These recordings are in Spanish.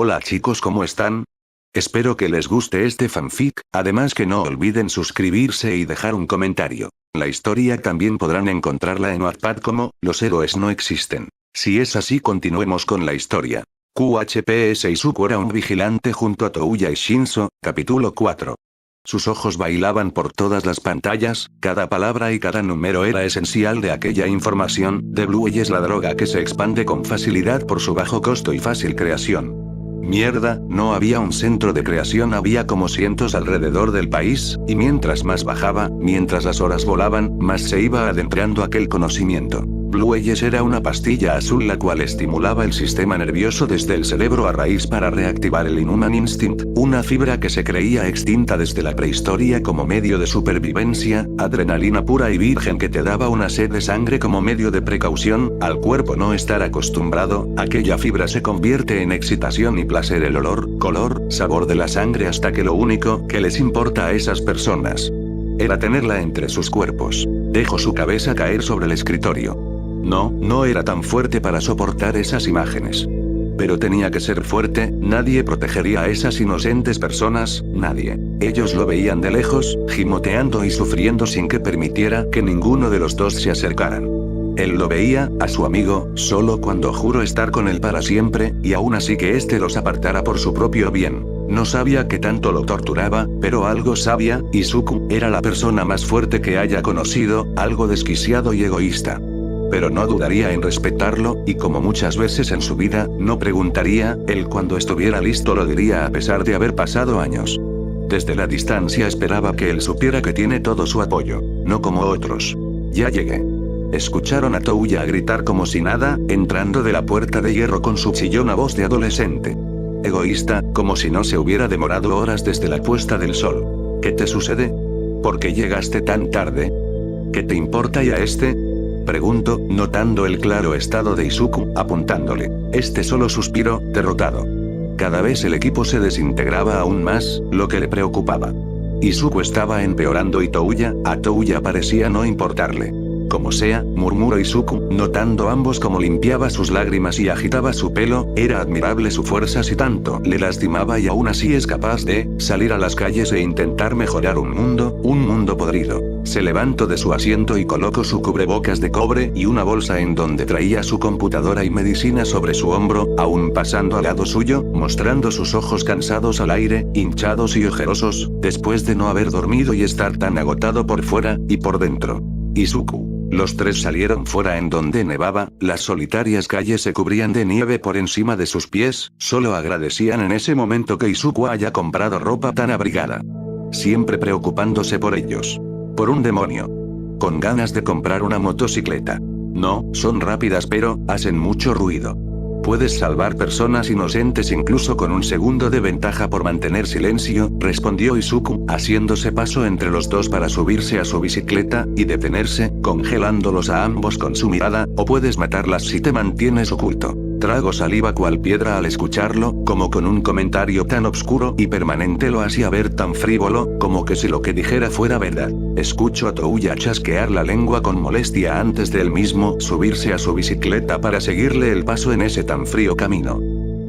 Hola chicos, ¿cómo están? Espero que les guste este fanfic, además que no olviden suscribirse y dejar un comentario. La historia también podrán encontrarla en Wattpad como, los héroes no existen. Si es así, continuemos con la historia. QHPS Izuku era un vigilante junto a Touya y Shinzo, capítulo 4. Sus ojos bailaban por todas las pantallas, cada palabra y cada número era esencial de aquella información. The Blue es la droga que se expande con facilidad por su bajo costo y fácil creación. Mierda, no había un centro de creación, había como cientos alrededor del país, y mientras más bajaba, mientras las horas volaban, más se iba adentrando aquel conocimiento. Blue Eyes era una pastilla azul la cual estimulaba el sistema nervioso desde el cerebro a raíz para reactivar el Inhuman Instinct, una fibra que se creía extinta desde la prehistoria como medio de supervivencia, adrenalina pura y virgen que te daba una sed de sangre como medio de precaución. Al cuerpo no estar acostumbrado, aquella fibra se convierte en excitación y placer, el olor, color, sabor de la sangre, hasta que lo único que les importa a esas personas era tenerla entre sus cuerpos. Dejó su cabeza caer sobre el escritorio. No era tan fuerte para soportar esas imágenes. Pero tenía que ser fuerte, nadie protegería a esas inocentes personas, nadie. Ellos lo veían de lejos, gimoteando y sufriendo sin que permitiera que ninguno de los dos se acercaran. Él lo veía, a su amigo, solo cuando juró estar con él para siempre, y aún así que éste los apartara por su propio bien. No sabía qué tanto lo torturaba, pero algo sabía. Izuku era la persona más fuerte que haya conocido, algo desquiciado y egoísta. Pero no dudaría en respetarlo, y como muchas veces en su vida, no preguntaría, él cuando estuviera listo lo diría a pesar de haber pasado años. Desde la distancia esperaba que él supiera que tiene todo su apoyo, no como otros. Ya llegué. Escucharon a Touya gritar como si nada, entrando de la puerta de hierro con su chillona voz de adolescente. Egoísta, como si no se hubiera demorado horas desde la puesta del sol. ¿Qué te sucede? ¿Por qué llegaste tan tarde? ¿Qué te importa y a este? Preguntó, notando el claro estado de Izuku, apuntándole. Este solo suspiró, derrotado. Cada vez el equipo se desintegraba aún más, lo que le preocupaba. Izuku estaba empeorando y a Touya parecía no importarle. Como sea, murmuró Izuku, notando ambos cómo limpiaba sus lágrimas y agitaba su pelo. Era admirable su fuerza si tanto le lastimaba y aún así es capaz de salir a las calles e intentar mejorar un mundo podrido. Se levantó de su asiento y colocó su cubrebocas de cobre y una bolsa en donde traía su computadora y medicina sobre su hombro, aún pasando al lado suyo, mostrando sus ojos cansados al aire, hinchados y ojerosos, después de no haber dormido y estar tan agotado por fuera y por dentro. Izuku. Los tres salieron fuera en donde nevaba, las solitarias calles se cubrían de nieve por encima de sus pies, solo agradecían en ese momento que Izuku haya comprado ropa tan abrigada. Siempre preocupándose por ellos. Por un demonio. Con ganas de comprar una motocicleta. No, son rápidas pero, hacen mucho ruido. Puedes salvar personas inocentes incluso con un segundo de ventaja por mantener silencio, respondió Izuku, haciéndose paso entre los dos para subirse a su bicicleta, y detenerse, congelándolos a ambos con su mirada, o puedes matarlas si te mantienes oculto. Tragó saliva cual piedra al escucharlo, como con un comentario tan obscuro y permanente lo hacía ver tan frívolo, como que si lo que dijera fuera verdad. Escuchó a Touya chasquear la lengua con molestia antes de él mismo subirse a su bicicleta para seguirle el paso en ese tan frío camino.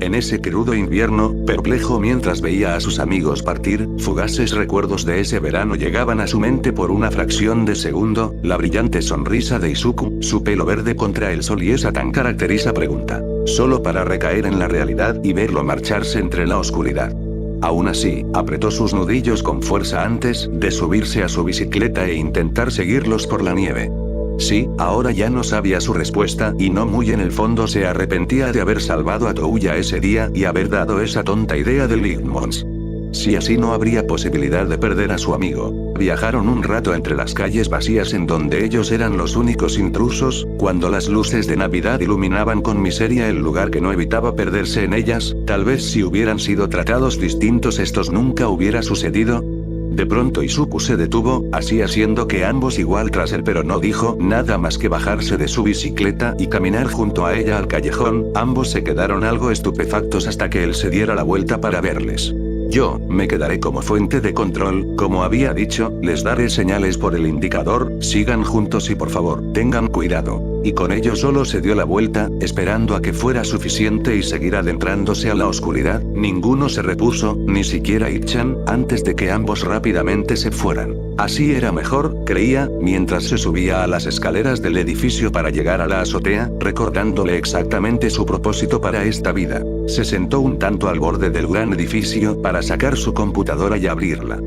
En ese crudo invierno, perplejo mientras veía a sus amigos partir, fugaces recuerdos de ese verano llegaban a su mente por una fracción de segundo, la brillante sonrisa de Izuku, su pelo verde contra el sol y esa tan característica pregunta, solo para recaer en la realidad y verlo marcharse entre la oscuridad. Aún así, apretó sus nudillos con fuerza antes de subirse a su bicicleta e intentar seguirlos por la nieve. Sí, ahora ya no sabía su respuesta y no muy en el fondo se arrepentía de haber salvado a Touya ese día y haber dado esa tonta idea de Ligmons. Si así no habría posibilidad de perder a su amigo. Viajaron un rato entre las calles vacías en donde ellos eran los únicos intrusos, cuando las luces de Navidad iluminaban con miseria el lugar que no evitaba perderse en ellas. Tal vez si hubieran sido tratados distintos estos nunca hubiera sucedido. De pronto Izuku se detuvo, así haciendo que ambos igual tras él, pero no dijo nada más que bajarse de su bicicleta y caminar junto a ella al callejón. Ambos se quedaron algo estupefactos hasta que él se diera la vuelta para verles. Yo, me quedaré como fuente de control, como había dicho, les daré señales por el indicador, sigan juntos y por favor, tengan cuidado. Y con ello solo se dio la vuelta, esperando a que fuera suficiente y seguir adentrándose a la oscuridad. Ninguno se repuso, ni siquiera Ichan, antes de que ambos rápidamente se fueran. Así era mejor, creía, mientras se subía a las escaleras del edificio para llegar a la azotea, recordándole exactamente su propósito para esta vida. Se sentó un tanto al borde del gran edificio para sacar su computadora y abrirla.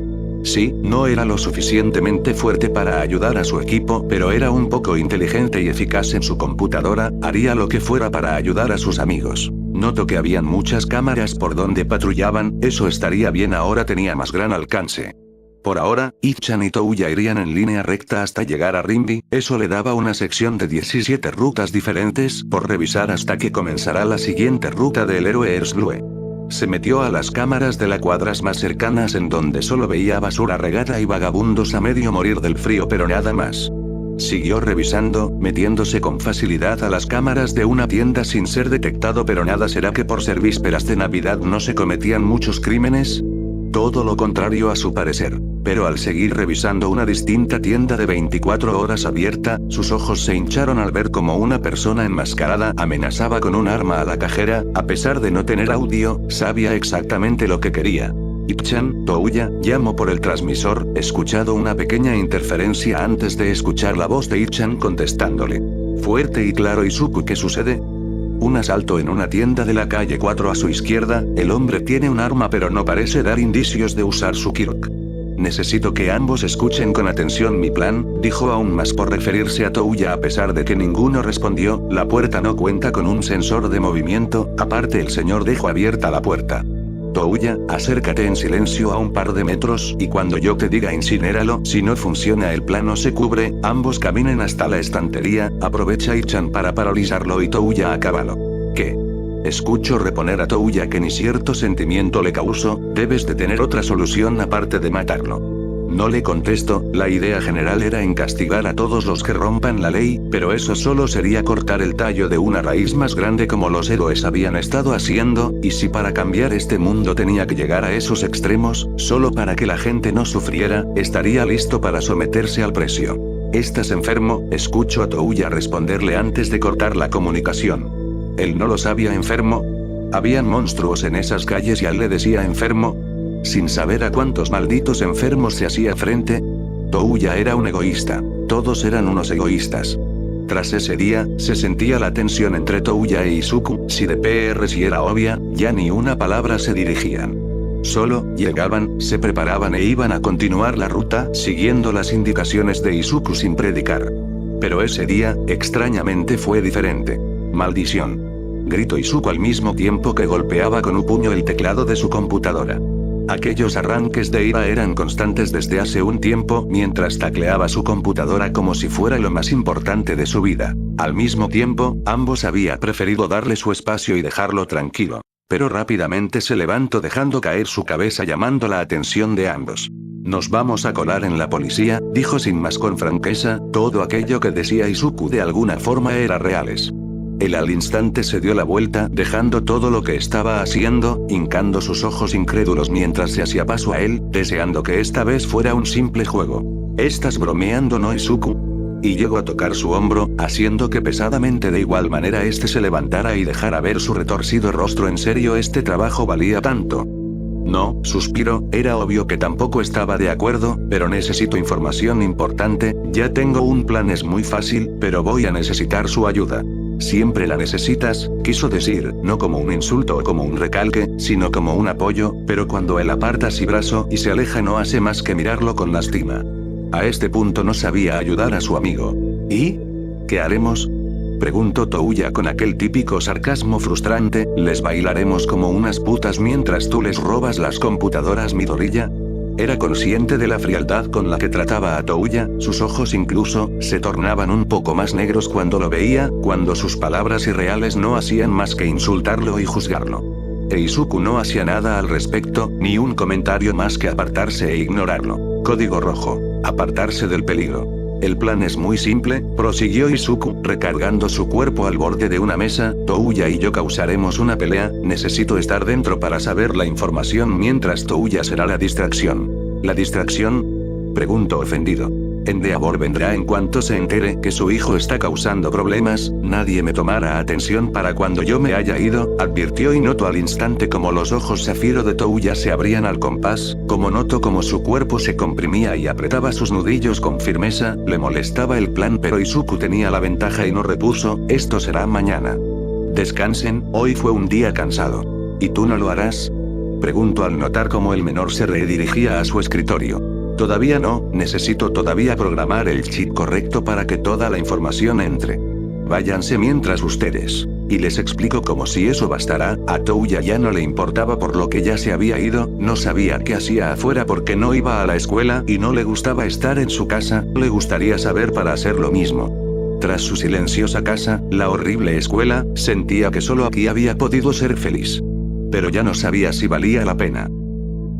Sí, no era lo suficientemente fuerte para ayudar a su equipo, pero era un poco inteligente y eficaz en su computadora, haría lo que fuera para ayudar a sus amigos. Notó que habían muchas cámaras por donde patrullaban, eso estaría bien, ahora tenía más gran alcance. Por ahora, Ichan y Touya irían en línea recta hasta llegar a Rimby, eso le daba una sección de 17 rutas diferentes por revisar hasta que comenzará la siguiente ruta del héroe Erzblue. Se metió a las cámaras de las cuadras más cercanas en donde solo veía basura regada y vagabundos a medio morir del frío, pero nada más. Siguió revisando, metiéndose con facilidad a las cámaras de una tienda sin ser detectado, pero nada. ¿Será que por ser vísperas de Navidad no se cometían muchos crímenes? Todo lo contrario a su parecer. Pero al seguir revisando una distinta tienda de 24 horas abierta, sus ojos se hincharon al ver como una persona enmascarada amenazaba con un arma a la cajera. A pesar de no tener audio, sabía exactamente lo que quería. Ichan, Touya, llamó por el transmisor, escuchado una pequeña interferencia antes de escuchar la voz de Ichan contestándole. Fuerte y claro. Izuku, ¿qué sucede? Un asalto en una tienda de la calle 4 a su izquierda, el hombre tiene un arma pero no parece dar indicios de usar su Kirk. Necesito que ambos escuchen con atención mi plan, dijo aún más por referirse a Touya. A pesar de que ninguno respondió, la puerta no cuenta con un sensor de movimiento, aparte el señor dejó abierta la puerta. Touya, acércate en silencio a un par de metros, y cuando yo te diga incinéralo, si no funciona el plan o se cubre, ambos caminen hasta la estantería, aprovecha Ichan para paralizarlo y Touya acábalo. ¿Qué? Escucho reponer a Touya que ni cierto sentimiento le causó, debes de tener otra solución aparte de matarlo. No le contesto, la idea general era en castigar a todos los que rompan la ley, pero eso solo sería cortar el tallo de una raíz más grande como los héroes habían estado haciendo, y si para cambiar este mundo tenía que llegar a esos extremos, solo para que la gente no sufriera, estaría listo para someterse al precio. ¿Estás enfermo? Escucho a Touya responderle antes de cortar la comunicación. Él no lo sabía enfermo. Habían monstruos en esas calles y él le decía enfermo. Sin saber a cuántos malditos enfermos se hacía frente. Touya era un egoísta. Todos eran unos egoístas. Tras ese día, se sentía la tensión entre Touya e Izuku. Si de PR si era obvia, ya ni una palabra se dirigían. Solo, llegaban, se preparaban e iban a continuar la ruta, siguiendo las indicaciones de Izuku sin predicar. Pero ese día, extrañamente fue diferente. Maldición. Gritó Izuku al mismo tiempo que golpeaba con un puño el teclado de su computadora. Aquellos arranques de ira eran constantes desde hace un tiempo, mientras tacleaba su computadora como si fuera lo más importante de su vida. Al mismo tiempo, ambos había preferido darle su espacio y dejarlo tranquilo. Pero rápidamente se levantó dejando caer su cabeza llamando la atención de ambos. Nos vamos a colar en la policía, dijo sin más con franqueza, todo aquello que decía Izuku de alguna forma era reales. Él al instante se dio la vuelta, dejando todo lo que estaba haciendo, hincando sus ojos incrédulos mientras se hacía paso a él, deseando que esta vez fuera un simple juego. ¿Estás bromeando, no, Izuku? Y llegó a tocar su hombro, haciendo que pesadamente de igual manera este se levantara y dejara ver su retorcido rostro. ¿En serio este trabajo valía tanto? No, suspiró, era obvio que tampoco estaba de acuerdo, pero necesito información importante, ya tengo un plan, es muy fácil, pero voy a necesitar su ayuda. Siempre la necesitas, quiso decir, no como un insulto o como un recalque, sino como un apoyo, pero cuando él aparta su brazo y se aleja no hace más que mirarlo con lástima. A este punto no sabía ayudar a su amigo. ¿Y? ¿Qué haremos? Preguntó Touya con aquel típico sarcasmo frustrante, ¿les bailaremos como unas putas mientras tú les robas las computadoras, Midoriya? Era consciente de la frialdad con la que trataba a Touya, sus ojos incluso, se tornaban un poco más negros cuando lo veía, cuando sus palabras irreales no hacían más que insultarlo y juzgarlo. E Izuku no hacía nada al respecto, ni un comentario más que apartarse e ignorarlo. Código rojo. Apartarse del peligro. El plan es muy simple, prosiguió Izuku, recargando su cuerpo al borde de una mesa. Touya y yo causaremos una pelea, necesito estar dentro para saber la información mientras Touya será la distracción. ¿La distracción? Pregunto ofendido. Endeavor vendrá en cuanto se entere que su hijo está causando problemas, nadie me tomará atención para cuando yo me haya ido, advirtió y notó al instante como los ojos zafiro de Touya se abrían al compás, como notó como su cuerpo se comprimía y apretaba sus nudillos con firmeza, le molestaba el plan pero Izuku tenía la ventaja y no repuso, esto será mañana. Descansen, hoy fue un día cansado. ¿Y tú no lo harás? Preguntó al notar cómo el menor se redirigía a su escritorio. Todavía no, necesito todavía programar el chip correcto para que toda la información entre. Váyanse mientras ustedes. Y les explico como si eso bastará, a Touya ya no le importaba por lo que ya se había ido, no sabía qué hacía afuera porque no iba a la escuela y no le gustaba estar en su casa, le gustaría saber para hacer lo mismo. Tras su silenciosa casa, la horrible escuela, sentía que solo aquí había podido ser feliz. Pero ya no sabía si valía la pena.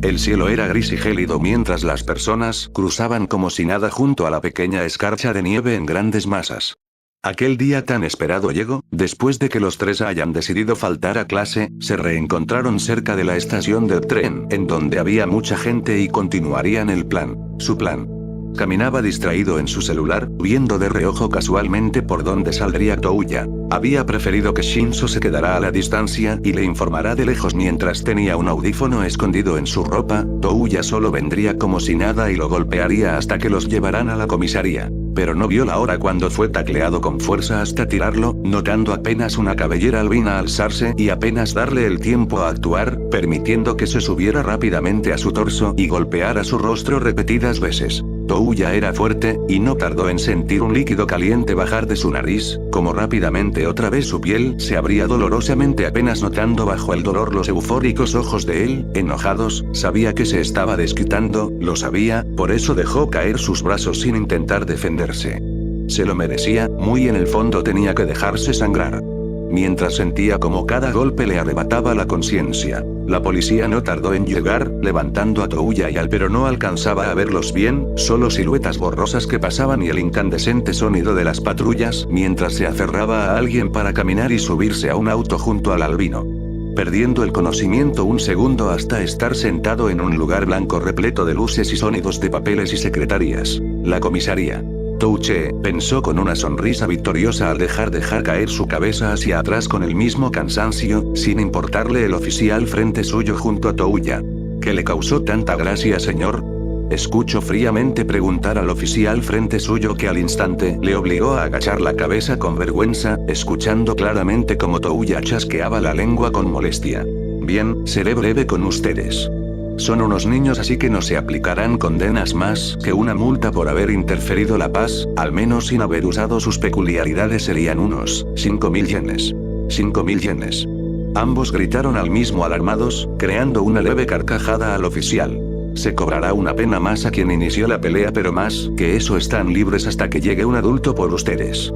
El cielo era gris y gélido mientras las personas cruzaban como si nada junto a la pequeña escarcha de nieve en grandes masas. Aquel día tan esperado llegó, después de que los tres hayan decidido faltar a clase, se reencontraron cerca de la estación del tren, en donde había mucha gente y continuarían el plan, su plan. Caminaba distraído en su celular, viendo de reojo casualmente por dónde saldría Touya. Había preferido que Shinzo se quedara a la distancia y le informará de lejos mientras tenía un audífono escondido en su ropa. Touya solo vendría como si nada y lo golpearía hasta que los llevaran a la comisaría. Pero no vio la hora cuando fue tacleado con fuerza hasta tirarlo, notando apenas una cabellera albina alzarse y apenas darle el tiempo a actuar, permitiendo que se subiera rápidamente a su torso y golpeara su rostro repetidas veces. Touya era fuerte, y no tardó en sentir un líquido caliente bajar de su nariz, como rápidamente otra vez su piel se abría dolorosamente apenas notando bajo el dolor los eufóricos ojos de él, enojados, sabía que se estaba desquitando, lo sabía, por eso dejó caer sus brazos sin intentar defenderse. Se lo merecía, muy en el fondo tenía que dejarse sangrar. Mientras sentía como cada golpe le arrebataba la conciencia. La policía no tardó en llegar, levantando a Touya y pero no alcanzaba a verlos bien, solo siluetas borrosas que pasaban y el incandescente sonido de las patrullas mientras se aferraba a alguien para caminar y subirse a un auto junto al albino. Perdiendo el conocimiento un segundo hasta estar sentado en un lugar blanco repleto de luces y sonidos de papeles y secretarías. La comisaría. Touche, pensó con una sonrisa victoriosa al dejar caer su cabeza hacia atrás con el mismo cansancio, sin importarle el oficial frente suyo junto a Touya. ¿Qué le causó tanta gracia, señor? Escuchó fríamente preguntar al oficial frente suyo que al instante le obligó a agachar la cabeza con vergüenza, escuchando claramente como Touya chasqueaba la lengua con molestia. Bien, seré breve con ustedes. Son unos niños así que no se aplicarán condenas más que una multa por haber interferido la paz, al menos sin haber usado sus peculiaridades serían unos 5.000 yenes. 5.000 yenes. Ambos gritaron al mismo alarmados, creando una leve carcajada al oficial. Se cobrará una pena más a quien inició la pelea pero más que eso están libres hasta que llegue un adulto por ustedes.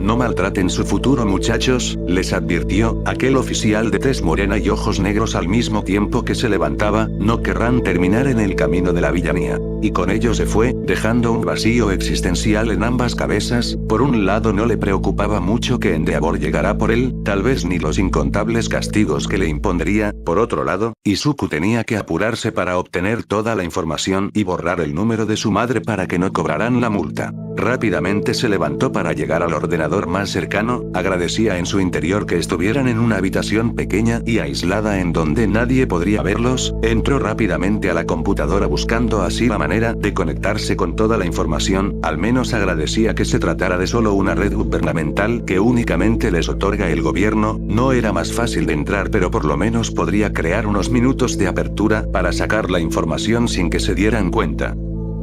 No maltraten su futuro muchachos, les advirtió, aquel oficial de tez morena y ojos negros al mismo tiempo que se levantaba, no querrán terminar en el camino de la villanía. Y con ello se fue, dejando un vacío existencial en ambas cabezas. Por un lado no le preocupaba mucho que Endeavor llegara por él, tal vez ni los incontables castigos que le impondría, por otro lado, Izuku tenía que apurarse para obtener toda la información y borrar el número de su madre para que no cobraran la multa. Rápidamente se levantó para llegar al ordenador más cercano, agradecía en su interior que estuvieran en una habitación pequeña y aislada en donde nadie podría verlos, entró rápidamente a la computadora buscando así la manera de conectarse con toda la información, al menos agradecía que se tratara de solo una red gubernamental que únicamente les otorga el gobierno, no era más fácil de entrar pero por lo menos podría crear unos minutos de apertura para sacar la información sin que se dieran cuenta.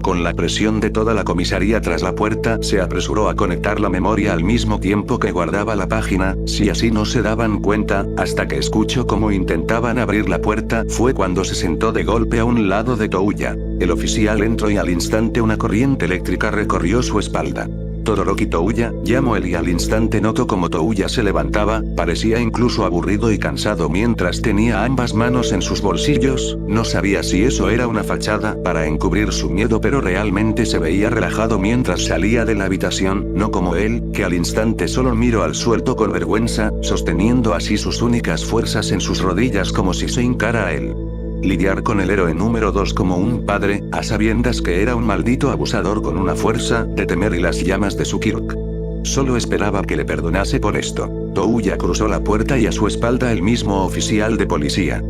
Con la presión de toda la comisaría tras la puerta, se apresuró a conectar la memoria al mismo tiempo que guardaba la página, si así no se daban cuenta, hasta que escuchó cómo intentaban abrir la puerta, fue cuando se sentó de golpe a un lado de Touya. El oficial entró y al instante una corriente eléctrica recorrió su espalda. Todoroki Touya, llamó él y al instante notó como Touya se levantaba, parecía incluso aburrido y cansado mientras tenía ambas manos en sus bolsillos, no sabía si eso era una fachada para encubrir su miedo pero realmente se veía relajado mientras salía de la habitación, no como él, que al instante solo miró al suelo con vergüenza, sosteniendo así sus únicas fuerzas en sus rodillas como si se hincara a él. Lidiar con el héroe número 2 como un padre, a sabiendas que era un maldito abusador con una fuerza de temer y las llamas de su Kirk. Solo esperaba que le perdonase por esto. Touya cruzó la puerta y a su espalda el mismo oficial de policía.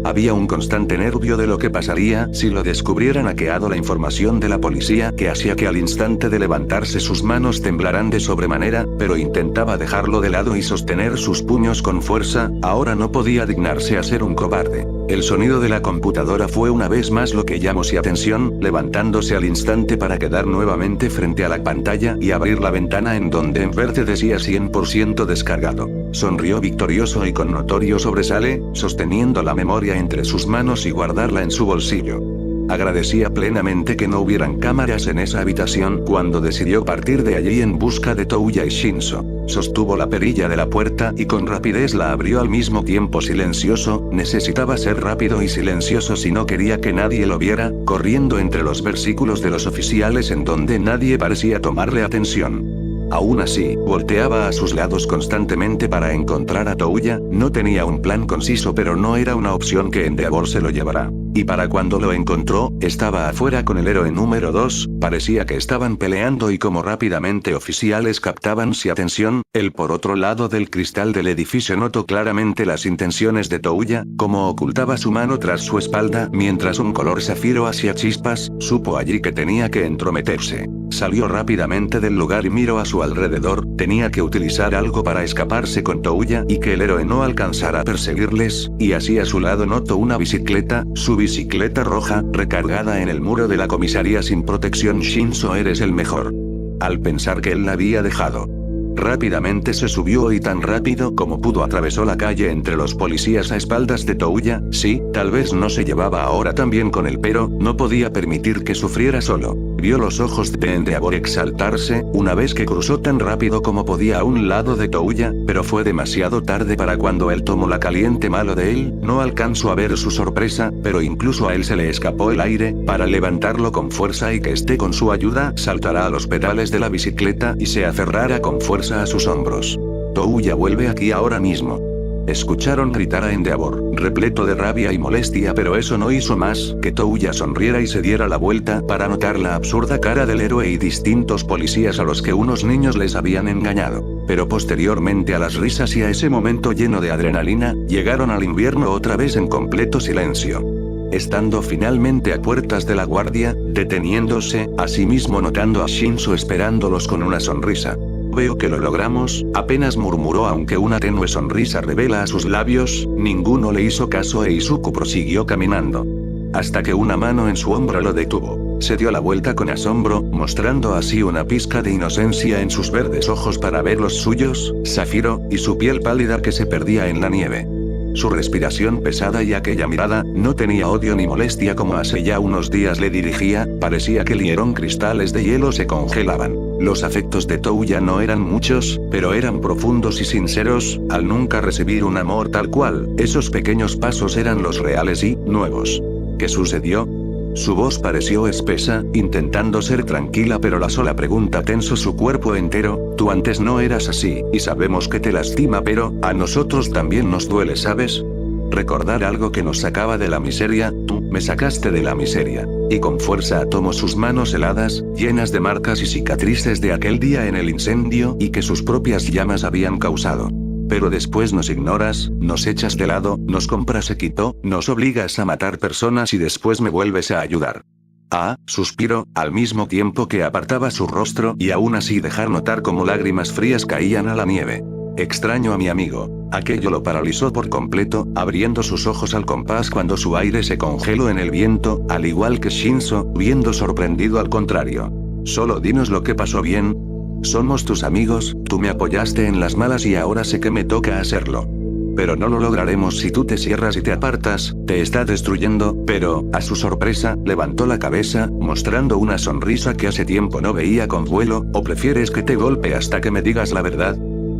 Había un constante nervio de lo que pasaría si lo descubrieran hackeado la información de la policía que hacía que al instante de levantarse sus manos temblaran de sobremanera, pero intentaba dejarlo de lado y sostener sus puños con fuerza, ahora no podía dignarse a ser un cobarde. El sonido de la computadora fue una vez más lo que llamó su atención, levantándose al instante para quedar nuevamente frente a la pantalla y abrir la ventana en donde en verde decía 100% descargado. Sonrió victorioso y con notorio sobresale, sosteniendo la memoria entre sus manos y guardarla en su bolsillo. Agradecía plenamente que no hubieran cámaras en esa habitación cuando decidió partir de allí en busca de Touya y Shinso. Sostuvo la perilla de la puerta y con rapidez la abrió al mismo tiempo silencioso, necesitaba ser rápido y silencioso si no quería que nadie lo viera, corriendo entre los versículos de los oficiales en donde nadie parecía tomarle atención. Aún así, volteaba a sus lados constantemente para encontrar a Touya, no tenía un plan conciso pero no era una opción que Endeavor se lo llevara. Y para cuando lo encontró, estaba afuera con el héroe número 2, parecía que estaban peleando y como rápidamente oficiales captaban su atención, él por otro lado del cristal del edificio notó claramente las intenciones de Touya, como ocultaba su mano tras su espalda mientras un color zafiro hacía chispas, supo allí que tenía que entrometerse. Salió rápidamente del lugar y miró a su alrededor, tenía que utilizar algo para escaparse con Touya y que el héroe no alcanzara a perseguirles, y así a su lado notó una bicicleta, su bicicleta roja, recargada en el muro de la comisaría sin protección. Shinso, eres el mejor. Al pensar que él la había dejado. Rápidamente se subió y tan rápido como pudo atravesó la calle entre los policías a espaldas de Touya, sí, tal vez no se llevaba ahora tan bien con él pero, no podía permitir que sufriera solo. Vio los ojos de Endeavor exaltarse, una vez que cruzó tan rápido como podía a un lado de Touya, pero fue demasiado tarde para cuando él tomó la caliente mano de él, no alcanzó a ver su sorpresa, pero incluso a él se le escapó el aire, para levantarlo con fuerza y que esté con su ayuda, saltará a los pedales de la bicicleta y se aferrará con fuerza a sus hombros. Touya, vuelve aquí ahora mismo. Escucharon gritar a Endeavor, repleto de rabia y molestia, pero eso no hizo más que Touya sonriera y se diera la vuelta para notar la absurda cara del héroe y distintos policías a los que unos niños les habían engañado. Pero posteriormente a las risas y a ese momento lleno de adrenalina, llegaron al invierno otra vez en completo silencio. Estando finalmente a puertas de la guardia, deteniéndose, asimismo notando a Shinso esperándolos con una sonrisa. Veo que lo logramos, apenas murmuró aunque una tenue sonrisa revela a sus labios, ninguno le hizo caso e Izuku prosiguió caminando. Hasta que una mano en su hombro lo detuvo. Se dio la vuelta con asombro, mostrando así una pizca de inocencia en sus verdes ojos para ver los suyos, zafiro, y su piel pálida que se perdía en la nieve. Su respiración pesada y aquella mirada, no tenía odio ni molestia como hace ya unos días le dirigía, parecía que lieron cristales de hielo se congelaban. Los afectos de Touya no eran muchos, pero eran profundos y sinceros, al nunca recibir un amor tal cual, esos pequeños pasos eran los reales y nuevos. ¿Qué sucedió? Su voz pareció espesa, intentando ser tranquila pero la sola pregunta tensó su cuerpo entero, tú antes no eras así, y sabemos que te lastima pero, a nosotros también nos duele, ¿sabes? Recordar algo que nos sacaba de la miseria, tú, me sacaste de la miseria. Y con fuerza tomó sus manos heladas, llenas de marcas y cicatrices de aquel día en el incendio y que sus propias llamas habían causado. Pero después nos ignoras, nos echas de lado, nos compras equipo, nos obligas a matar personas y después me vuelves a ayudar. Ah, suspiró, al mismo tiempo que apartaba su rostro y aún así dejar notar cómo lágrimas frías caían a la nieve. Extraño a mi amigo. Aquello lo paralizó por completo, abriendo sus ojos al compás cuando su aire se congeló en el viento, al igual que Shinso, viendo sorprendido al contrario. Solo dinos lo que pasó bien. Somos tus amigos, tú me apoyaste en las malas y ahora sé que me toca hacerlo. Pero no lo lograremos si tú te cierras y te apartas, te está destruyendo, pero, a su sorpresa, levantó la cabeza, mostrando una sonrisa que hace tiempo no veía con vuelo. ¿O prefieres que te golpee hasta que me digas la verdad?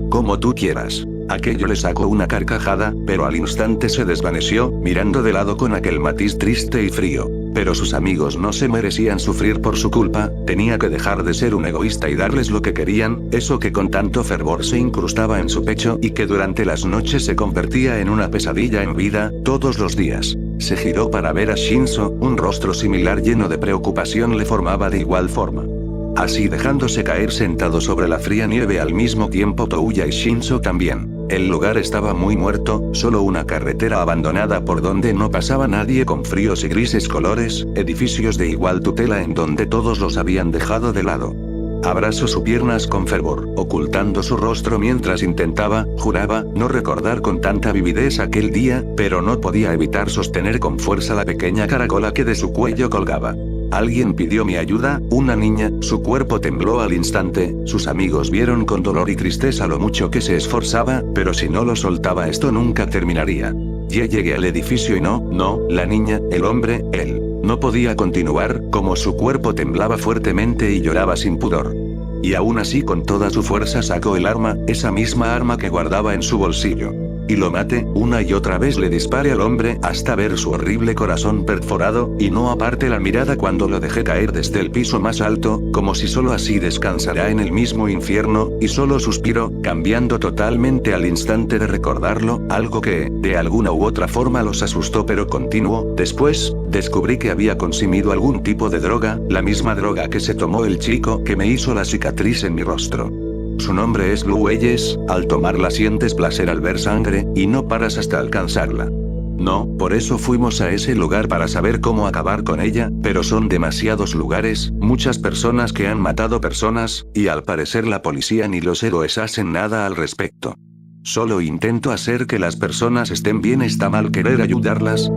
Como tú quieras. Aquello le sacó una carcajada, pero al instante se desvaneció, mirando de lado con aquel matiz triste y frío. Pero sus amigos no se merecían sufrir por su culpa, tenía que dejar de ser un egoísta y darles lo que querían, eso que con tanto fervor se incrustaba en su pecho y que durante las noches se convertía en una pesadilla en vida, todos los días. Se giró para ver a Shinzo, un rostro similar lleno de preocupación le formaba de igual forma. Así dejándose caer sentado sobre la fría nieve al mismo tiempo Touya y Shinzo también. El lugar estaba muy muerto, solo una carretera abandonada por donde no pasaba nadie con fríos y grises colores, edificios de igual tutela en donde todos los habían dejado de lado. Abrazó sus piernas con fervor, ocultando su rostro mientras juraba, no recordar con tanta vividez aquel día, pero no podía evitar sostener con fuerza la pequeña caracola que de su cuello colgaba. Alguien pidió mi ayuda, una niña, su cuerpo tembló al instante, sus amigos vieron con dolor y tristeza lo mucho que se esforzaba, pero si no lo soltaba esto nunca terminaría. Ya llegué al edificio y no, la niña, el hombre, él. No podía continuar, como su cuerpo temblaba fuertemente y lloraba sin pudor. Y aún así con toda su fuerza sacó el arma, esa misma arma que guardaba en su bolsillo. Y lo maté, una y otra vez le disparé al hombre hasta ver su horrible corazón perforado, y no aparte la mirada cuando lo dejé caer desde el piso más alto, como si solo así descansará en el mismo infierno, y solo suspiró, cambiando totalmente al instante de recordarlo, algo que, de alguna u otra forma los asustó pero continuó. Después, descubrí que había consumido algún tipo de droga, la misma droga que se tomó el chico que me hizo la cicatriz en mi rostro. Su nombre es Blue Eyes, al tomarla sientes placer al ver sangre, y no paras hasta alcanzarla. No, por eso fuimos a ese lugar para saber cómo acabar con ella, pero son demasiados lugares, muchas personas que han matado personas, y al parecer la policía ni los héroes hacen nada al respecto. Solo intento hacer que las personas estén bien. ¿Está mal querer ayudarlas?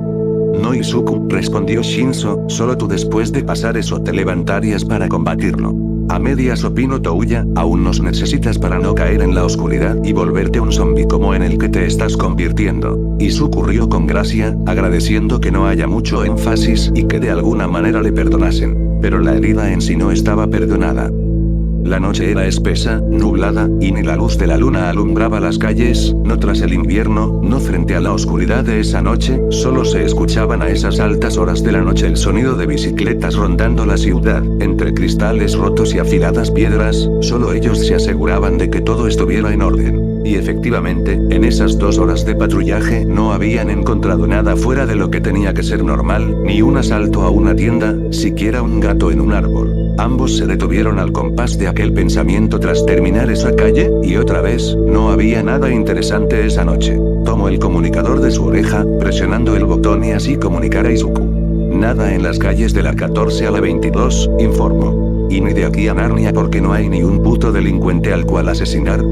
No, Izuku, respondió Shinzo, solo tú después de pasar eso te levantarías para combatirlo. A medias opinó Touya, aún nos necesitas para no caer en la oscuridad y volverte un zombie como en el que te estás convirtiendo. Izuku rió con gracia, agradeciendo que no haya mucho énfasis y que de alguna manera le perdonasen. Pero la herida en sí no estaba perdonada. La noche era espesa, nublada, y ni la luz de la luna alumbraba las calles, no tras el invierno, no frente a la oscuridad de esa noche, solo se escuchaban a esas altas horas de la noche el sonido de bicicletas rondando la ciudad, entre cristales rotos y afiladas piedras, solo ellos se aseguraban de que todo estuviera en orden. Y efectivamente, en esas 2 horas de patrullaje no habían encontrado nada fuera de lo que tenía que ser normal, ni un asalto a una tienda, siquiera un gato en un árbol. Ambos se detuvieron al compás de aquel pensamiento tras terminar esa calle, y otra vez, no había nada interesante esa noche. Tomó el comunicador de su oreja, presionando el botón y así comunicar a Izuku. Nada en las calles de la 14 a la 22, informó. Y ni de aquí a Narnia porque no hay ni un puto delincuente al cual asesinar.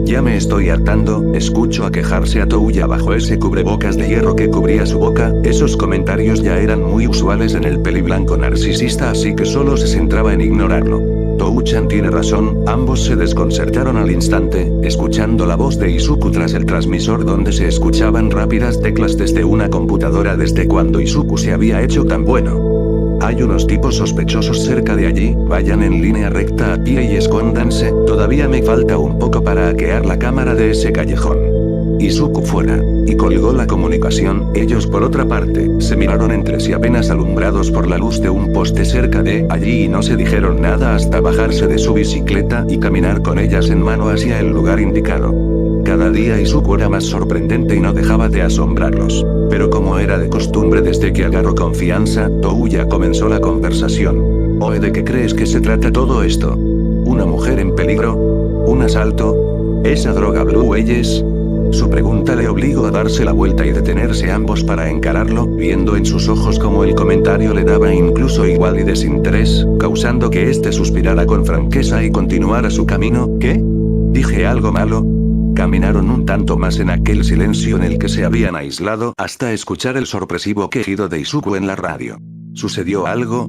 Ya me estoy hartando, escucho a quejarse a Touya bajo ese cubrebocas de hierro que cubría su boca, esos comentarios ya eran muy usuales en el peliblanco narcisista así que solo se centraba en ignorarlo. Tou-chan tiene razón, ambos se desconcertaron al instante, escuchando la voz de Izuku tras el transmisor donde se escuchaban rápidas teclas desde una computadora desde cuando Izuku se había hecho tan bueno. Hay unos tipos sospechosos cerca de allí, vayan en línea recta a pie y escóndanse, todavía me falta un poco para hackear la cámara de ese callejón. Izuku fuera. Y colgó la comunicación, ellos por otra parte, se miraron entre sí apenas alumbrados por la luz de un poste cerca de allí y no se dijeron nada hasta bajarse de su bicicleta y caminar con ellas en mano hacia el lugar indicado. Cada día Izuku era más sorprendente y no dejaba de asombrarlos. Pero como era de costumbre desde que agarró confianza, Touya comenzó la conversación. Oe, ¿de qué crees que se trata todo esto? ¿Una mujer en peligro? ¿Un asalto? ¿Esa droga Blue Eyes? Su pregunta le obligó a darse la vuelta y detenerse ambos para encararlo, viendo en sus ojos como el comentario le daba incluso igual y desinterés, causando que éste suspirara con franqueza y continuara su camino. ¿Qué? ¿Dije algo malo? Caminaron un tanto más en aquel silencio en el que se habían aislado hasta escuchar el sorpresivo quejido de Izuku en la radio. ¿Sucedió algo?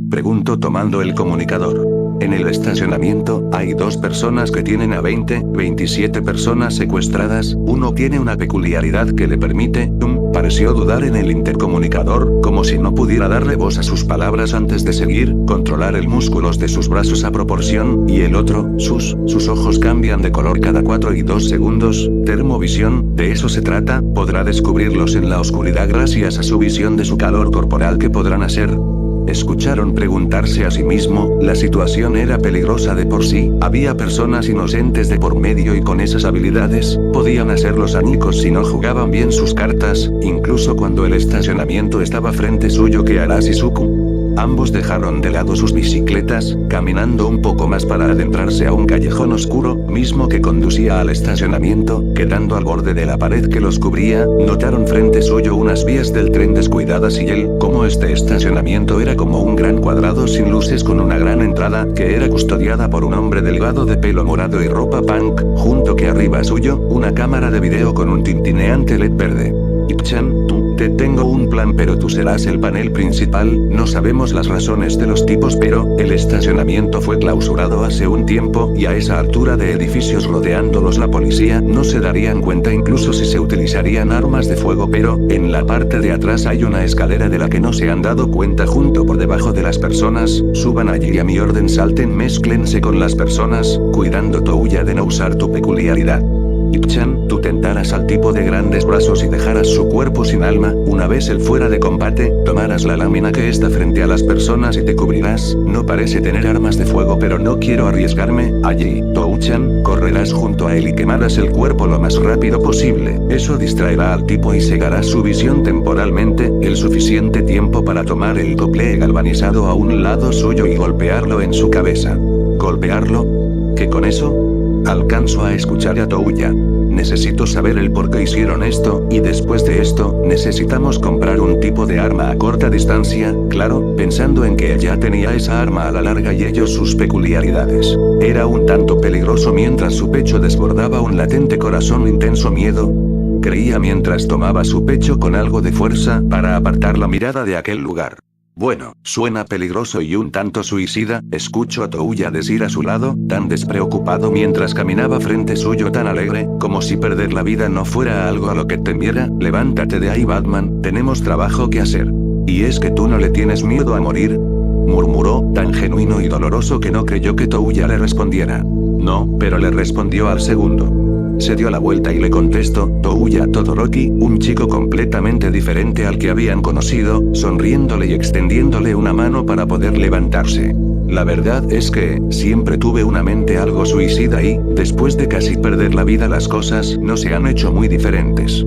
Preguntó tomando el comunicador. En el estacionamiento, hay 2 personas que tienen a 27 personas secuestradas. Uno tiene una peculiaridad que le permite, pareció dudar en el intercomunicador, como si no pudiera darle voz a sus palabras antes de seguir, controlar el músculos de sus brazos a proporción, y el otro, sus ojos cambian de color cada 4 y 2 segundos, termovisión, de eso se trata, podrá descubrirlos en la oscuridad gracias a su visión de su calor corporal que podrán hacer. Escucharon preguntarse a sí mismo, la situación era peligrosa de por sí, había personas inocentes de por medio y con esas habilidades, podían hacerlos añicos si no jugaban bien sus cartas, incluso cuando el estacionamiento estaba frente suyo. ¿Qué hará Shizuku? Ambos dejaron de lado sus bicicletas, caminando un poco más para adentrarse a un callejón oscuro, mismo que conducía al estacionamiento, quedando al borde de la pared que los cubría, notaron frente suyo unas vías del tren descuidadas y él, como este estacionamiento era como un gran cuadrado sin luces con una gran entrada, que era custodiada por un hombre delgado de pelo morado y ropa punk, junto que arriba suyo, una cámara de video con un tintineante LED verde. Ip-chan, te tengo un plan, pero tú serás el panel principal. No sabemos las razones de los tipos, pero el estacionamiento fue clausurado hace un tiempo, y a esa altura de edificios rodeándolos la policía no se darían cuenta incluso si se utilizarían armas de fuego, pero en la parte de atrás hay una escalera de la que no se han dado cuenta junto por debajo de las personas. Suban allí y a mi orden salten, mézclense con las personas, cuidando Touya de no usar tu peculiaridad. Ip-chan, tú tentaras al tipo de grandes brazos y dejaras su cuerpo sin alma. Una vez él fuera de combate, tomarás la lámina que está frente a las personas y te cubrirás. No parece tener armas de fuego, pero no quiero arriesgarme. Allí, Tou-chan, correrás junto a él y quemarás el cuerpo lo más rápido posible. Eso distraerá al tipo y cegará su visión temporalmente, el suficiente tiempo para tomar el cople galvanizado a un lado suyo y golpearlo en su cabeza. ¿Golpearlo? ¿Qué con eso? Alcanzo a escuchar a Touya. Necesito saber el por qué hicieron esto, y después de esto, necesitamos comprar un tipo de arma a corta distancia, claro, pensando en que ella tenía esa arma a la larga y ellos sus peculiaridades. Era un tanto peligroso mientras su pecho desbordaba un latente corazón intenso miedo. Creía mientras tomaba su pecho con algo de fuerza para apartar la mirada de aquel lugar. Bueno, suena peligroso y un tanto suicida, escucho a Touya decir a su lado, tan despreocupado mientras caminaba frente suyo, tan alegre, como si perder la vida no fuera algo a lo que temiera. Levántate de ahí, Batman, tenemos trabajo que hacer. ¿Y es que tú no le tienes miedo a morir?, murmuró, tan genuino y doloroso que no creyó que Touya le respondiera. No, pero le respondió al segundo. Se dio la vuelta y le contestó, Touya Todoroki, un chico completamente diferente al que habían conocido, sonriéndole y extendiéndole una mano para poder levantarse. La verdad es que, siempre tuve una mente algo suicida y, después de casi perder la vida, las cosas no se han hecho muy diferentes.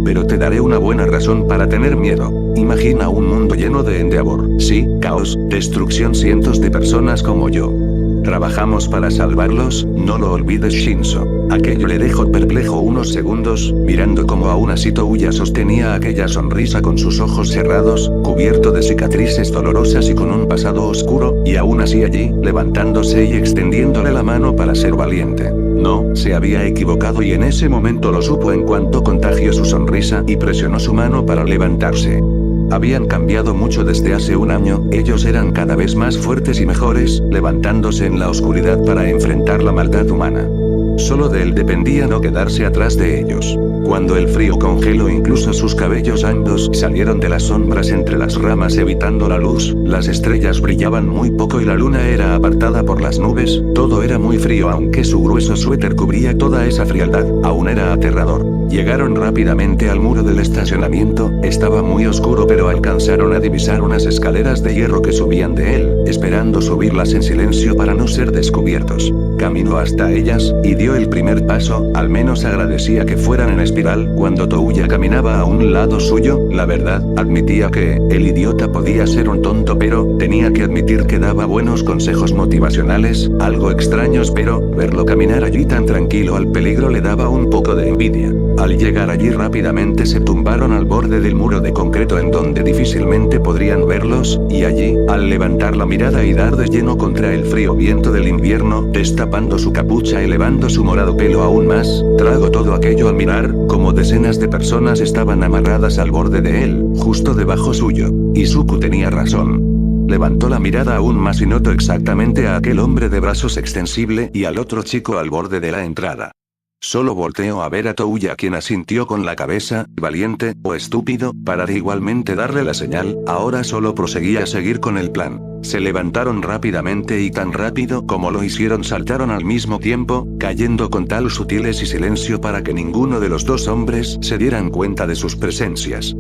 Pero te daré una buena razón para tener miedo. Imagina un mundo lleno de Endeavor, sí, caos, destrucción, cientos de personas como yo. Trabajamos para salvarlos, no lo olvides, Shinzo. Aquello le dejó perplejo unos segundos, mirando cómo aún así Touya sostenía aquella sonrisa con sus ojos cerrados, cubierto de cicatrices dolorosas y con un pasado oscuro, y aún así allí, levantándose y extendiéndole la mano para ser valiente. No, se había equivocado y en ese momento lo supo en cuanto contagió su sonrisa y presionó su mano para levantarse. Habían cambiado mucho desde hace un año, ellos eran cada vez más fuertes y mejores, levantándose en la oscuridad para enfrentar la maldad humana. Solo de él dependía no quedarse atrás de ellos. Cuando el frío congeló incluso sus cabellos, ambos salieron de las sombras entre las ramas evitando la luz, las estrellas brillaban muy poco y la luna era apartada por las nubes, todo era muy frío aunque su grueso suéter cubría toda esa frialdad, aún era aterrador. Llegaron rápidamente al muro del estacionamiento, estaba muy oscuro pero alcanzaron a divisar unas escaleras de hierro que subían de él, esperando subirlas en silencio para no ser descubiertos. Caminó hasta ellas, y dio el primer paso, al menos agradecía que fueran en espiral. Cuando Touya caminaba a un lado suyo, la verdad, admitía que, el idiota podía ser un tonto pero, tenía que admitir que daba buenos consejos motivacionales, algo extraños pero, verlo caminar allí tan tranquilo al peligro le daba un poco de envidia. Al llegar allí rápidamente se tumbaron al borde del muro de concreto en donde difícilmente podrían verlos, y allí, al levantar la mirada y dar de lleno contra el frío viento del invierno, destapando su capucha elevando su morado pelo aún más, tragó todo aquello al mirar, como decenas de personas estaban amarradas al borde de él, justo debajo suyo. Izuku tenía razón. levantó la mirada aún más y notó exactamente a aquel hombre de brazos extensible y al otro chico al borde de la entrada. Solo volteó a ver a Touya, quien asintió con la cabeza, valiente, o estúpido, para de igualmente darle la señal. Ahora solo proseguía a seguir con el plan. Se levantaron rápidamente y tan rápido como lo hicieron saltaron al mismo tiempo, cayendo con tal sutilez y silencio para que ninguno de los dos hombres se dieran cuenta de sus presencias.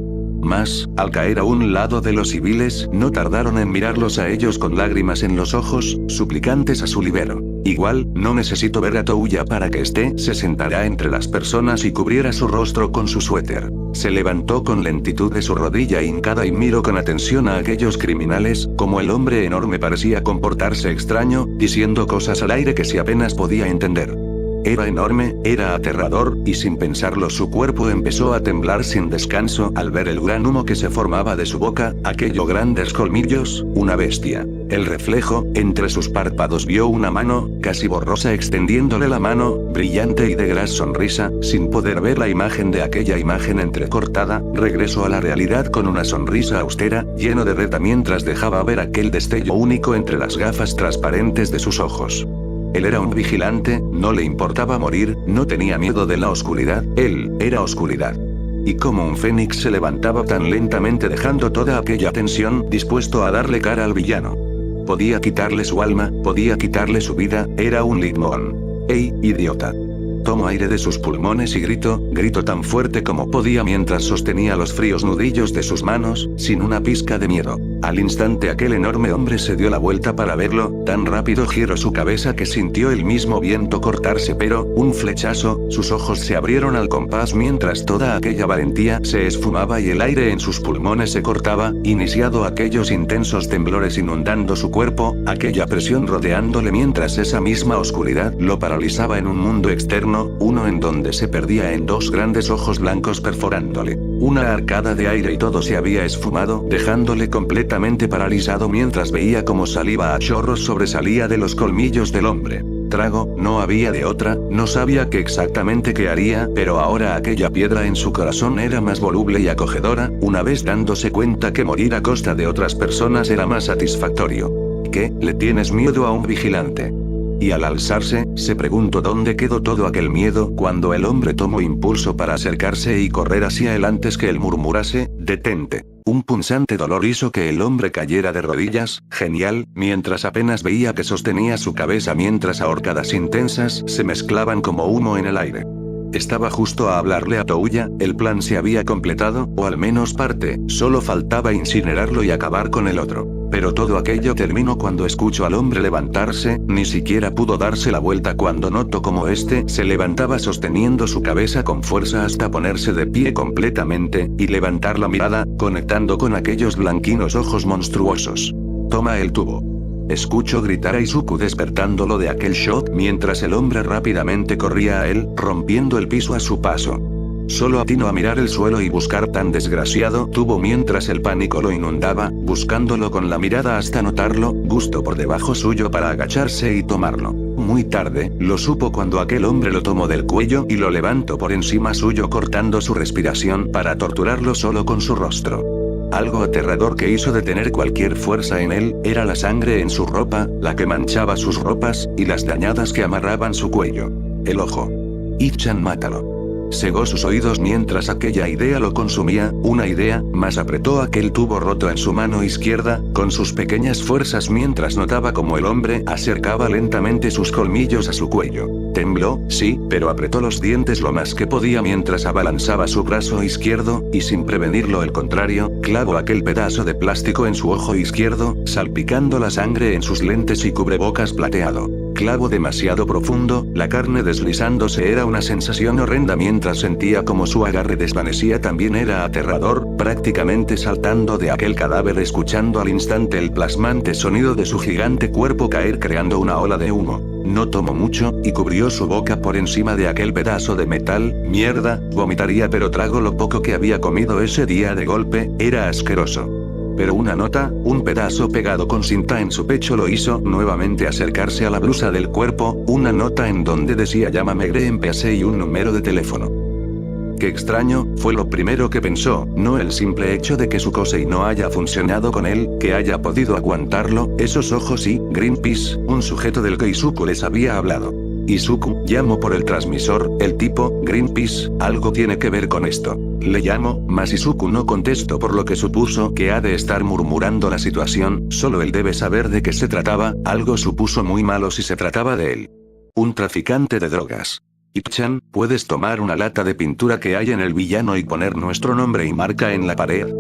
Mas, al caer a un lado de los civiles, no tardaron en mirarlos a ellos con lágrimas en los ojos, suplicantes a su libero. Igual, no necesito ver a Touya para que se sentará entre las personas y cubriera su rostro con su suéter. Se levantó con lentitud de su rodilla hincada y miró con atención a aquellos criminales, como el hombre enorme parecía comportarse extraño, diciendo cosas al aire que si apenas podía entender. Era enorme, era aterrador, y sin pensarlo su cuerpo empezó a temblar sin descanso al ver el gran humo que se formaba de su boca, aquellos grandes colmillos, una bestia. El reflejo, entre sus párpados vio una mano, casi borrosa extendiéndole la mano, brillante y de gras sonrisa, sin poder ver la imagen de aquella imagen entrecortada, regresó a la realidad con una sonrisa austera, lleno de reta mientras dejaba ver aquel destello único entre las gafas transparentes de sus ojos. Él era un vigilante, no le importaba morir, no tenía miedo de la oscuridad, él era oscuridad. Y como un fénix se levantaba tan lentamente dejando toda aquella tensión, dispuesto a darle cara al villano. Podía quitarle su alma, podía quitarle su vida, era un Lidmon. ¡Ey, idiota! Tomó aire de sus pulmones y gritó tan fuerte como podía mientras sostenía los fríos nudillos de sus manos, sin una pizca de miedo. Al instante aquel enorme hombre se dio la vuelta para verlo, tan rápido giró su cabeza que sintió el mismo viento cortarse, pero, un flechazo, sus ojos se abrieron al compás mientras toda aquella valentía se esfumaba y el aire en sus pulmones se cortaba, iniciado aquellos intensos temblores inundando su cuerpo, aquella presión rodeándole mientras esa misma oscuridad lo paralizaba en un mundo externo, uno en donde se perdía en dos grandes ojos blancos perforándole una arcada de aire y todo se había esfumado, dejándole completamente paralizado mientras veía como saliva a chorros sobresalía de los colmillos del hombre. Trago, no había de otra, no sabía qué exactamente qué haría, pero ahora aquella piedra en su corazón era más voluble y acogedora, una vez dándose cuenta que morir a costa de otras personas era más satisfactorio. ¿Qué, le tienes miedo a un vigilante? Y al alzarse, se preguntó dónde quedó todo aquel miedo cuando el hombre tomó impulso para acercarse y correr hacia él antes que él murmurase, detente. Un punzante dolor hizo que el hombre cayera de rodillas, genial, mientras apenas veía que sostenía su cabeza mientras ahorcadas intensas se mezclaban como humo en el aire. Estaba justo a hablarle a Touya, el plan se había completado, o al menos parte, solo faltaba incinerarlo y acabar con el otro. Pero todo aquello terminó cuando escuchó al hombre levantarse, ni siquiera pudo darse la vuelta cuando notó como éste se levantaba sosteniendo su cabeza con fuerza hasta ponerse de pie completamente, y levantar la mirada, conectando con aquellos blanquinos ojos monstruosos. Toma el tubo. Escuchó gritar a Izuku despertándolo de aquel shock mientras el hombre rápidamente corría a él, rompiendo el piso a su paso. Solo atinó a mirar el suelo y buscar tan desgraciado tubo mientras el pánico lo inundaba, buscándolo con la mirada hasta notarlo, justo por debajo suyo para agacharse y tomarlo. Muy tarde, lo supo cuando aquel hombre lo tomó del cuello y lo levantó por encima suyo cortando su respiración para torturarlo solo con su rostro. Algo aterrador que hizo detener cualquier fuerza en él, era la sangre en su ropa, la que manchaba sus ropas, y las dañadas que amarraban su cuello. El ojo. Ichan, mátalo. Cegó sus oídos mientras aquella idea lo consumía, una idea, mas apretó aquel tubo roto en su mano izquierda, con sus pequeñas fuerzas mientras notaba como el hombre acercaba lentamente sus colmillos a su cuello. Tembló, sí, pero apretó los dientes lo más que podía mientras abalanzaba su brazo izquierdo, y sin prevenirlo el contrario, clavó aquel pedazo de plástico en su ojo izquierdo, salpicando la sangre en sus lentes y cubrebocas plateado. Clavo demasiado profundo, la carne deslizándose era una sensación horrenda mientras sentía como su agarre desvanecía también era aterrador, prácticamente saltando de aquel cadáver escuchando al instante el plasmante sonido de su gigante cuerpo caer creando una ola de humo. No tomó mucho, y cubrió su boca por encima de aquel pedazo de metal, mierda, vomitaría pero tragó lo poco que había comido ese día de golpe, era asqueroso. Pero una nota, un pedazo pegado con cinta en su pecho lo hizo nuevamente acercarse a la blusa del cuerpo, una nota en donde decía llámame Green PC y un número de teléfono. Qué extraño, fue lo primero que pensó, no el simple hecho de que su Kosei no haya funcionado con él, que haya podido aguantarlo, esos ojos y, Greenpeace, un sujeto del que Izuku les había hablado. Izuku, llamo por el transmisor, el tipo, Greenpeace, algo tiene que ver con esto. Le llamo, mas Izuku no contestó por lo que supuso que ha de estar murmurando la situación, solo él debe saber de qué se trataba, algo supuso muy malo si se trataba de él. Un traficante de drogas. Ip-chan, ¿puedes tomar una lata de pintura que hay en el villano y poner nuestro nombre y marca en la pared?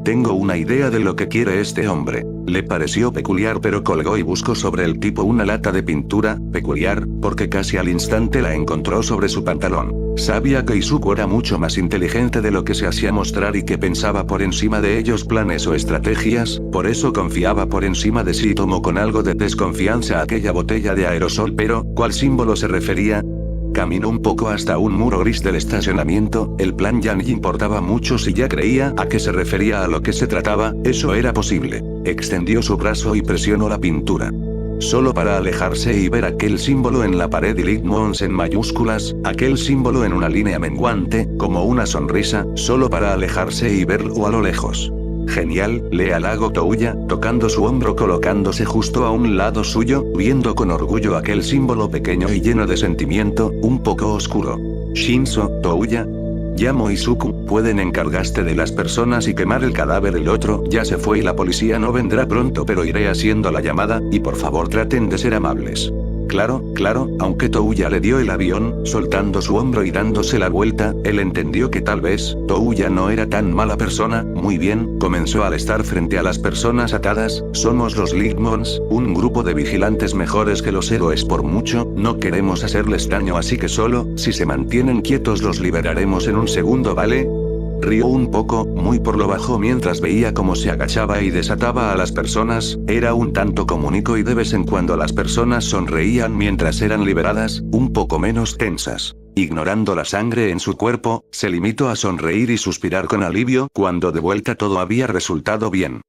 Tengo una idea de lo que quiere este hombre. Le pareció peculiar pero colgó y buscó sobre el tipo una lata de pintura, peculiar, porque casi al instante la encontró sobre su pantalón. Sabía que Izuku era mucho más inteligente de lo que se hacía mostrar y que pensaba por encima de ellos planes o estrategias, por eso confiaba por encima de sí y tomó con algo de desconfianza aquella botella de aerosol pero, ¿cuál símbolo se refería? Caminó un poco hasta un muro gris del estacionamiento, el plan ya ni importaba mucho si ya creía a qué se refería a lo que se trataba, eso era posible. Extendió su brazo y presionó la pintura. Solo para alejarse y ver aquel símbolo en la pared y Ligmons en mayúsculas, aquel símbolo en una línea menguante, como una sonrisa, solo para alejarse y verlo a lo lejos. Genial, le halagó Touya, tocando su hombro colocándose justo a un lado suyo, viendo con orgullo aquel símbolo pequeño y lleno de sentimiento, un poco oscuro. Shinzo, Touya. Llamo Izuku, pueden encargarse de las personas y quemar el cadáver. El otro ya se fue y la policía no vendrá pronto pero iré haciendo la llamada, y por favor traten de ser amables. Claro, aunque Touya le dio el avión, soltando su hombro y dándose la vuelta, él entendió que tal vez, Touya no era tan mala persona, muy bien, comenzó al estar frente a las personas atadas, somos los Ligmons, un grupo de vigilantes mejores que los héroes por mucho, no queremos hacerles daño así que solo, si se mantienen quietos los liberaremos en un segundo, ¿vale? Rió un poco, muy por lo bajo mientras veía cómo se agachaba y desataba a las personas, era un tanto cómico y de vez en cuando las personas sonreían mientras eran liberadas, un poco menos tensas. Ignorando la sangre en su cuerpo, se limitó a sonreír y suspirar con alivio cuando de vuelta todo había resultado bien.